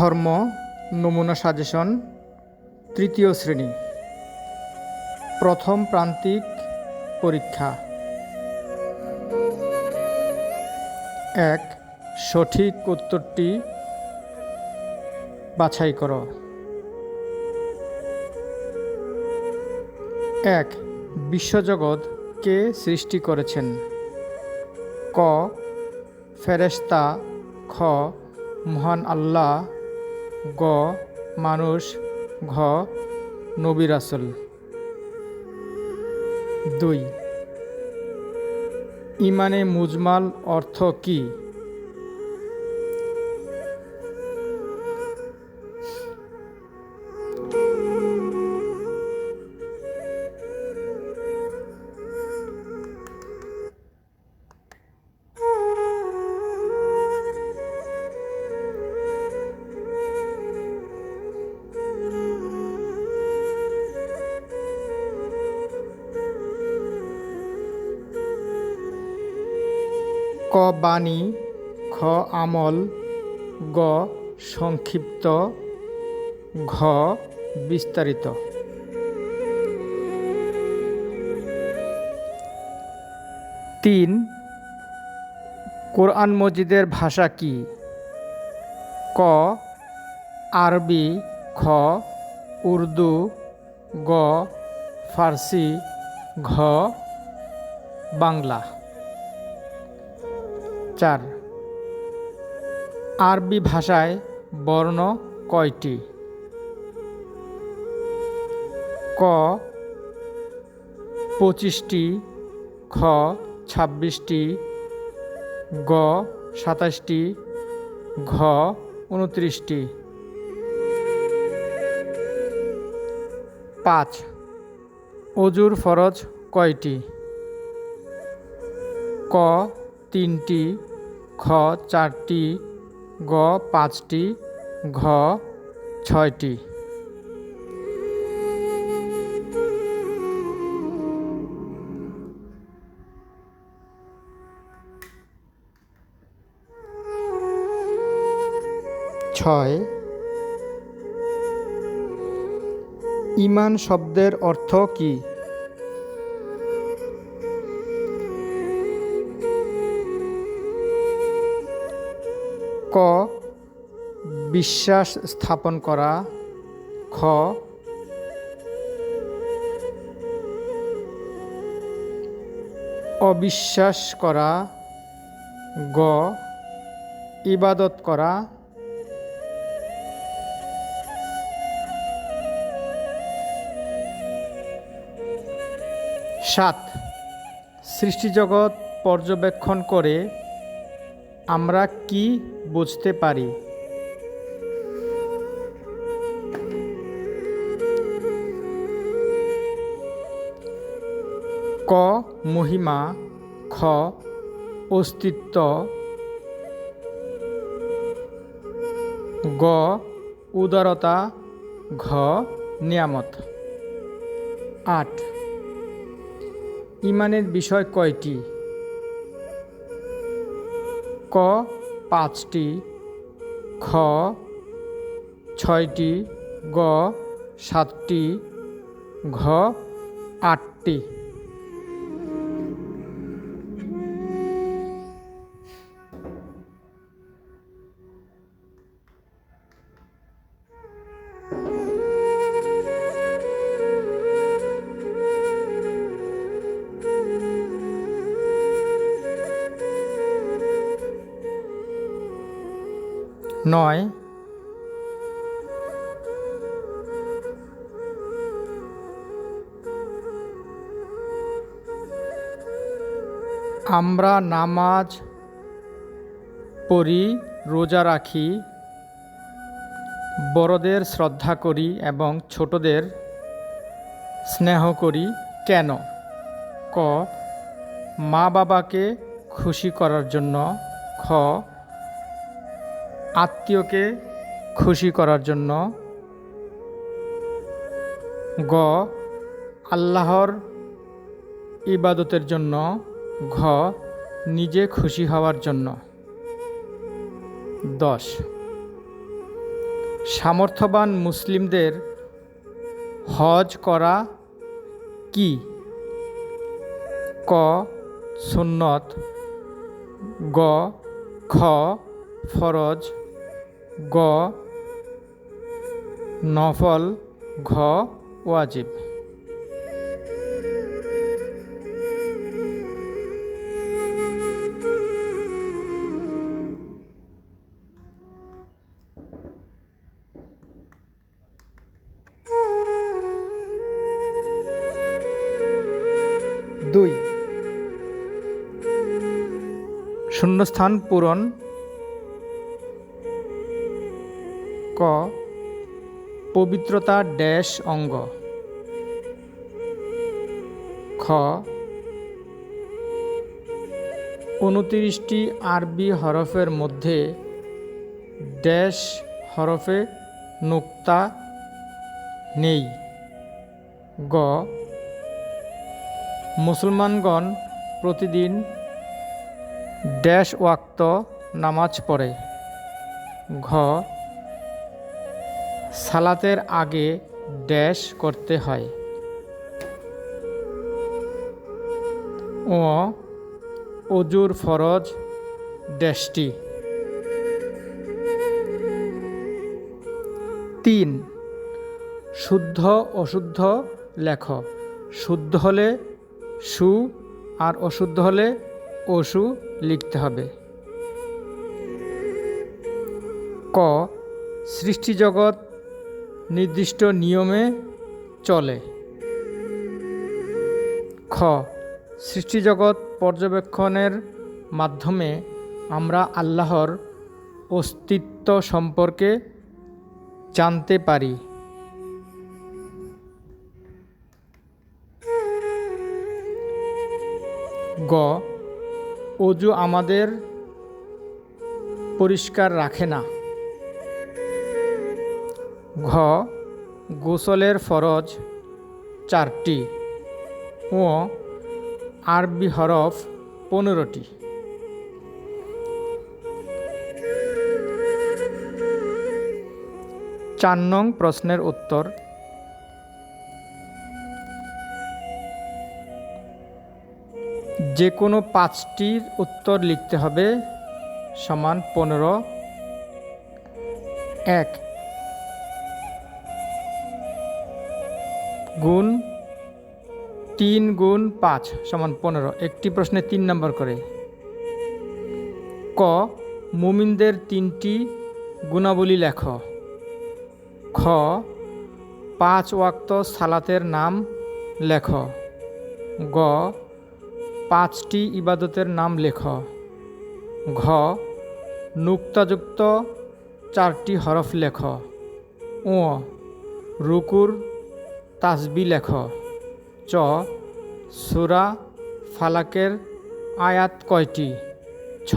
ধর্ম নমুনা সাজেশন তৃতীয় শ্রেণী প্রথম প্রান্তিক পরীক্ষা। ১. সঠিক উত্তরটি বাছাই করো। ১. বিশ্বজগৎ কে সৃষ্টি করেছেন? ক. ফেরেশতা, খ. মহান আল্লাহ, গ. মানুষ, ঘ. নবী রাসূল। ২. ঈমানে মুজমাল অর্থ কী? ক. বাণী, খ. আমল, গ. সংক্ষিপ্ত, ঘ. বিস্তারিত। ৩. কোরআন মজিদের ভাষা কি? ক. আরবি, খ. উর্দু, গ. ফার্সি, ঘ. বাংলা। ৪. আরবি ভাষায় বর্ণ কয়টি? ক. ২৫টি, খ. ২৬টি, গ. ২৭টি, ঘ. ২৯টি। ৫. অজুর ফরজ কয়টি? ক. ৩টি, খ. ৪টি, গ. ৫টি, ঘ. ৬টি। ৬. ঈমান শব্দের অর্থ কী? ক. বিশ্বাস স্থাপন করা, খ. অবিশ্বাস করা, গ. ইবাদত করা, ৭. সৃষ্টিজগৎ পর্যবেক্ষণ করে আমরা কি বুঝতে পারি? ক. মহিমা, খ. অস্তিত্ব, গ. উদারতা, ঘ. নিয়ামত। ৮. ঈমানের বিষয় কয়টি? ক. ৫টি, খ. ৬টি, গ. ৭টি, ঘ. ৮টি। ৯. আমরা নামাজ পড়ি, রোজা রাখি, বড়দের শ্রদ্ধা করি এবং ছোটদের স্নেহ করি কেন? ক. মা বাবাকে খুশি করার জন্য, খ. আত্মীয়কে খুশি করার জন্য, গ. আল্লাহর ইবাদতের জন্য, ঘ. নিজে খুশি হওয়ার জন্য। ১০. সামর্থ্যবান মুসলিমদের হজ করা কি? ক সুন্নত, গ খ ফরজ, গ নফল, ঘ ওয়াজিব। দুই, শূন্যস্থান পূরণ। ক পবিত্রতা ড্যাশ অঙ্গ। খ ২৯টি আরবি হরফের মধ্যে ড্যাশ হরফে নুক্তা নেই। গ মুসলমানগণ প্রতিদিন ড্যাশ ওয়াক্ত নামাজ পড়ে। ঘ সালাতের আগে ড্যাশ করতে হয়। ও অজুর ফরজ ড্যাশটি। ৩ শুদ্ধ অশুদ্ধ লেখ। শুদ্ধ হলে সু আর অশুদ্ধ হলে অসু লিখতে হবে। ক সৃষ্টিজগৎ নির্দিষ্ট নিয়মে চলে। খ সৃষ্টিজগৎ পর্যবেক্ষণের মাধ্যমে আমরা আল্লাহর অস্তিত্ব সম্পর্কে জানতে পারি। গ অজু আমাদের পরিষ্কার রাখে না। ঘ গোসলের ফরজ 4টি ও আরবি হরফ 15টি। 4 নং প্রশ্নের উত্তর। যে কোনো 5টির উত্তর লিখতে হবে সমান 15। 1 গুণ 3 গুণ 5 সমান 15। একটি প্রশ্নে 3 নম্বর করে। ক মুমিনদের 3টি গুণাবলী লেখ। খ 5 ওয়াক্ত সালাতের নাম লেখ। গ 5টি ইবাদতের নাম লেখ। ঘ নুক্তাযুক্ত 4টি হরফ লেখ। ও রুকুর তাসবিহ লেখ। চ সূরা ফালাকের আয়াত কয়টি? ছ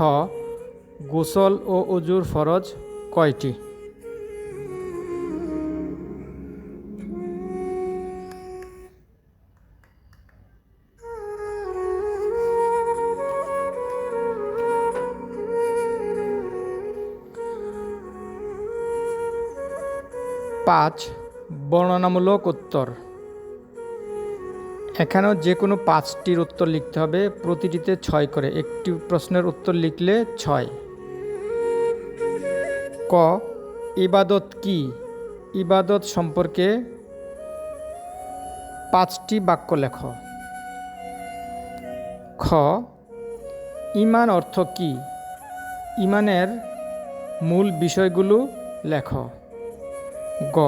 গোসল ও অজুর ফরজ কয়টি? পাঁচ বর্ণনামূলক উত্তর। এখানেও যে কোনো 5টির উত্তর লিখতে হবে, প্রতিটিতে 6 করে। একটি প্রশ্নের উত্তর লিখলে 6। ক ইবাদত কি? ইবাদত সম্পর্কে 5টি বাক্য লেখ। খ ঈমান অর্থ কি? ঈমানের মূল বিষয়গুলো লেখ। গ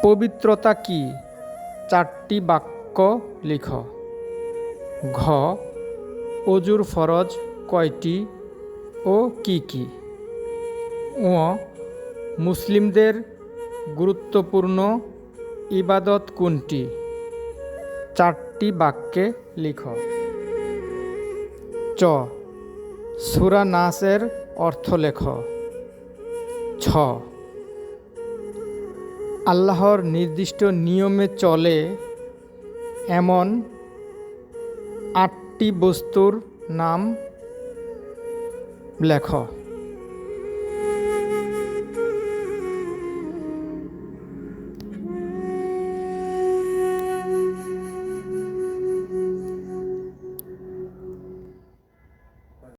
পবিত্রতা কি? 4টি বাক্য লিখ। ঘ অজুর ফরজ কয়টি ও কি কি? ও মুসলিমদের গুরুত্বপূর্ণ ইবাদত কোনটি? 4টি বাক্যে লিখ। চ সূরা নাসের অর্থ লেখ। ছ আল্লাহর নির্দিষ্ট নিয়মে চলে এমন 8টি বস্তুর নাম লেখ।